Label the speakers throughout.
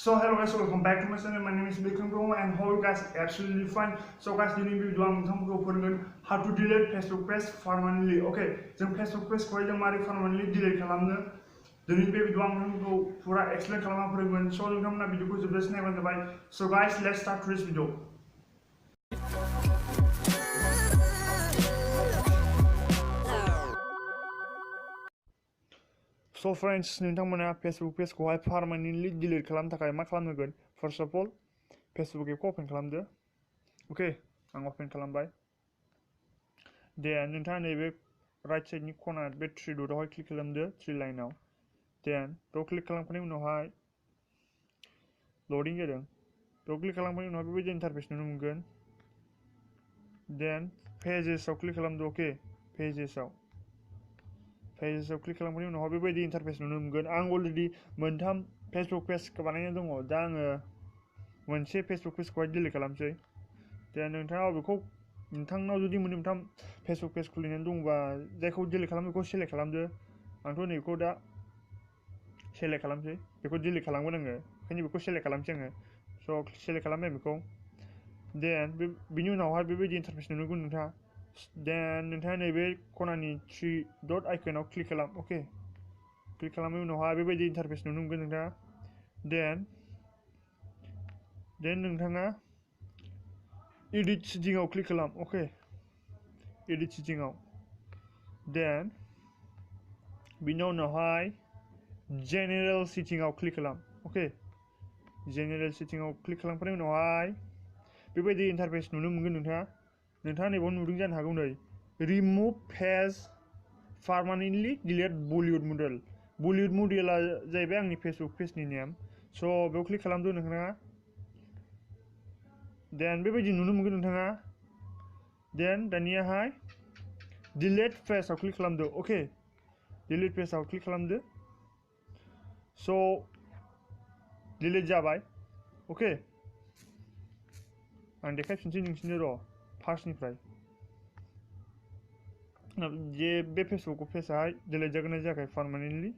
Speaker 1: So hello guys, welcome back to my channel. My name is Birkhang and how you guys absolutely fine. So guys, this video I will show how to delete Facebook page permanently. Okay, जों Facebook page को जों मारै permanently delete खालामनो दिनै बे video आं नोंखौ पुरा एक्सप्लेन खालामना फोरोंगोन. So नोंथांमोना भिडिअखौ जोबजासिम नायबानो जाबाय. So guys, let's start this video. So friends, नोंथांमोना Facebook page को permanently delete खालामनो थाखाय मा खालामनांगोन? First of all, Facebook app open खालामदो. Okay, आं open खालामबाय. Then नोंथाङा नैबे right side नि corner बे 3 dot आवहाय click खालामदो, 3 line आव. Then बेयाव click खालामखांनायनि उनावहाय loading जादों. बेयाव click खालामखांनायनि उनाव बेबायदि interface नुनो मोनगोन. Then pages आव click खालामदो. Okay, pages आव click खालामखांनायनि उनाव बेबायदि interface नुनो मोनगोन. आं already मोनथाम Facebook page बानायना दङ. दा आङो मोनसे Facebook page खौहाय delete खालामसै. दा नोंथांनाव जुदि मोनथाम Facebook page खुलिनानै दंबा जायखौ delete खालामो बेखौ select खालामदो. आंथ' नैखौ दा select खालामसै. बेखौ delete खालामगोन आङो. ओंखायनो बेखौ select खालामसै आङो. So select खालामबाय बेखौ. Then बिनि उनावहाय बेबायदि interface नुनो मोनगोन नोंथाङा. Then नोंथाङा नैबे खनानि 3 dot icon आव click खालाम. Okay, click खालामनायनि उनावहाय बेबायदि interface नुनो मोनगोन नोंथाङा. Then नोंथाङा edit setting आव click खालाम. Okay, edit setting आव. Then बिनि उनावहाय general setting आव click खालाम. Okay, general setting आव click खालामखांनायनि उनावहाय बेबायदि interface नुनो मोनगोन नोंथाङा नैबाव नुदों जानो हागौ नै remove page permanently delete Bollywood model. Bollywood model जाहैबाय आंनि Facebook page नि नेम. So बेयाव click खालामदो नोंथाङा. Then बेबायदि नुनो मोनगोन नोंथाङा. Then दानियाहाय delete page आव click खालामदो. Okay, delete page आव click खालामदो. So delete जाबाय. Okay, आं देखायफिनसै नोंसिनो र' फार्स्टनिफ्राय जे बे Facebook पेजआहाय delete जागोन ना जायाखै permanently.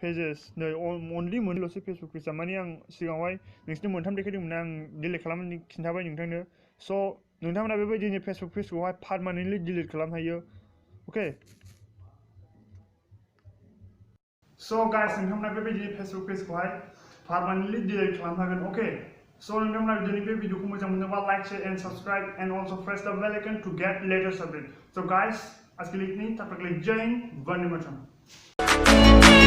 Speaker 1: Pages नै only मोनल'सै Facebook पेजआ. माने आं सिगाङावहाय नोंसिनो मोनथाम देखायदोंमोन आं delete खालामनानै खिन्थाबाय नोंथांनो. So नोंथांमोना बेबायदिनो Facebook पेजखौहाय permanently delete खालामनो हायो. Okay, so guys, नोंथांमोना बेबायदिनो Facebook पेजखौहाय permanently delete खालामनो हागोन. Okay, so नोंथांमोना दिनै बे भिडिअखौ मोजां मोनोबा like, share and subscribe and also press the bell icon to get latest update. So guys, आज के लिए इतनी, तब तक के लिए जय हिंद, वंदे मातरम.